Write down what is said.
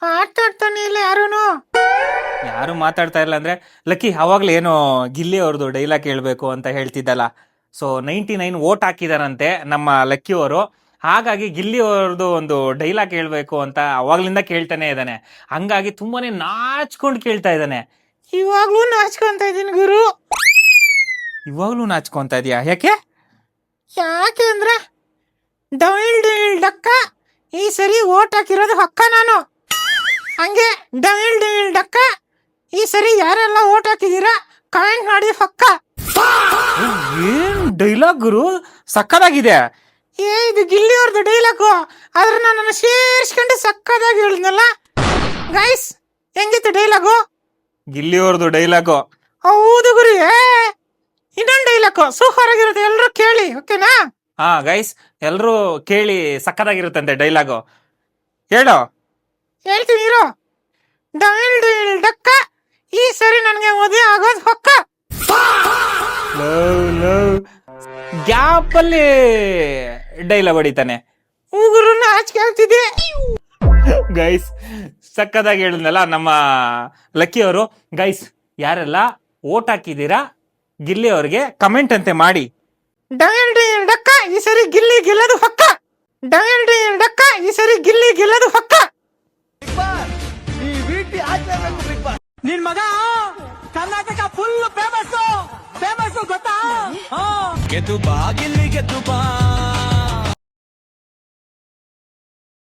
ಮಾತಾಡ್ತಾನೆ ಇಲ್ಲ ಯಾರು ಮಾತಾಡ್ತಾ ಇಲ್ಲ ಅಂದ್ರೆ ಲಕ್ಕಿ ಅವಾಗ್ಲೇ ಏನೋ ಗಿಲ್ಲಿ ಅವ್ರದ್ದು ಡೈಲಾಗ್ ಹೇಳ್ಬೇಕು ಅಂತ ಹೇಳ್ತಿದ್ದಲ್ಲ. ಸೊ 99 ವೋಟ್ ಹಾಕಿದಾರಂತೆ ನಮ್ಮ ಲಕ್ಕಿ ಅವರು. ಹಾಗಾಗಿ ಗಿಲ್ಲಿ ಅವ್ರದ್ದು ಒಂದು ಡೈಲಾಗ್ ಹೇಳ್ಬೇಕು ಅಂತ ಅವಾಗ್ಲಿಂದ ಕೇಳ್ತಾನೆ ಇದ್ದಾನೆ. ಹಂಗಾಗಿ ತುಂಬಾನೇ ನಾಚ್ಕೊಂಡು ಕೇಳ್ತಾ ಇದ್ದಾನೆ. ಇವಾಗ್ಲೂ ನಾಚ್ಕೊಂತ ಇದೀನಿ ಗುರು. ಇವಾಗ್ಲೂ ನಾಚ್ಕೊಂತ ಇದೀಯಾ? ಯಾಕೆ ಅಂದ್ರೆ ಡೈಲ್ ಡೈಲ್ ಡಕ್ಕ ಈ ಸರಿ ಓಟ್ ಹಾಕಿರೋದು ಹಕ್ಕ ನಾನು. ಹಂಗೆ ಡೈಲ್ ಡೈಲ್ ಡಕ್ಕ ಈ ಸರಿ ಯಾರೆಲ್ಲ ಓಟ್ ಹಾಕಿದೀರಾ ಕಮೆಂಟ್ ಮಾಡಿ ಹಕ್ಕ. ಏನ್ ಡೈಲಾಗ್ ಗುರು, ಸಕ್ಕದಾಗಿದೆ. ಇದು ಗಿಲ್ಲಿ ಅವ್ರದ್ದು ಡೈಲಾಗು, ಆದ್ರೆ ನಾನು ಸೇರಿಸ್ಕೊಂಡು ಸಕ್ಕದಾಗಿ ಹೇಳಿದ್ನಲ್ಲ ಗೈಸ್. ಹೆಂಗಿತ್ತು ಡೈಲಾಗು? ಗಿಲ್ಲಿ ಅವ್ರದ್ದು ಡೈಲಾಗು ಹೌದು ಗುರು. ಇನ್ನೊಂದು ಡೈಲಾಗು ಸೂಪರ್ ಆಗಿರುತ್ತೆ, ಎಲ್ಲರೂ ಕೇಳಿ. ಓಕೆನಾ? ಹಾ ಗೈಸ್, ಎಲ್ರು ಕೇಳಿ, ಸಕ್ಕದಾಗಿರುತ್ತಂತೆ ಡೈಲಾಗು. ಹೇಳೋ. ಹೇಳ್ತೀನಿ ಇರೋ. ಡೈಲ್ ಡೈಲ್ ಡಕ್ಕ ಈ ಸರಿ ನನಗೆ ಮದುವೆ ಆಗೋದು ಪಕ್ಕ. ಗ್ಯಾಪ್ ಅಲ್ಲಿ ಡೈಲಾಗ್ ಹೊಡಿತಾನೆ. ಉಗುರು ನಾಚಿಕೆ ಆಗ್ತಿದೆ ಗೈಸ್. ಸಕ್ಕದಾಗಿ ಹೇಳಿದ್ನಲ್ಲ ನಮ್ಮ ಲಕ್ಕಿ ಅವರು. ಗೈಸ್, ಯಾರೆಲ್ಲ ಓಟ್ ಹಾಕಿದೀರಾ ಗಿಲ್ಲಿ ಅವ್ರಿಗೆ ಕಮೆಂಟ್ ಅಂತೆ ಮಾಡಿ. ಡೈಲ್ ಡೈಲ್ ಡಕ್ಕ ಈ ಸರಿ ಗಿಲ್ಲಿ ಗೆಲ್ಲದು ಪಕ್ಕ. ಡೈಲ್ ಡೈಲ್ ಡಕ್ಕ ಈ ಸರಿ ಗಿಲ್ಲಿ ಗೆಲ್ಲದು ಪಕ್ಕ. ನಿನ್ ಮಗ ಕರ್ನಾಟಕ ಫುಲ್ ಫೇಮಸ್ ಗೊತ್ತಾ? ಗೆದ್ದು ಬಾ ಗಿಲ್ಲಿ ಗೆದ್ದು ಬಾ.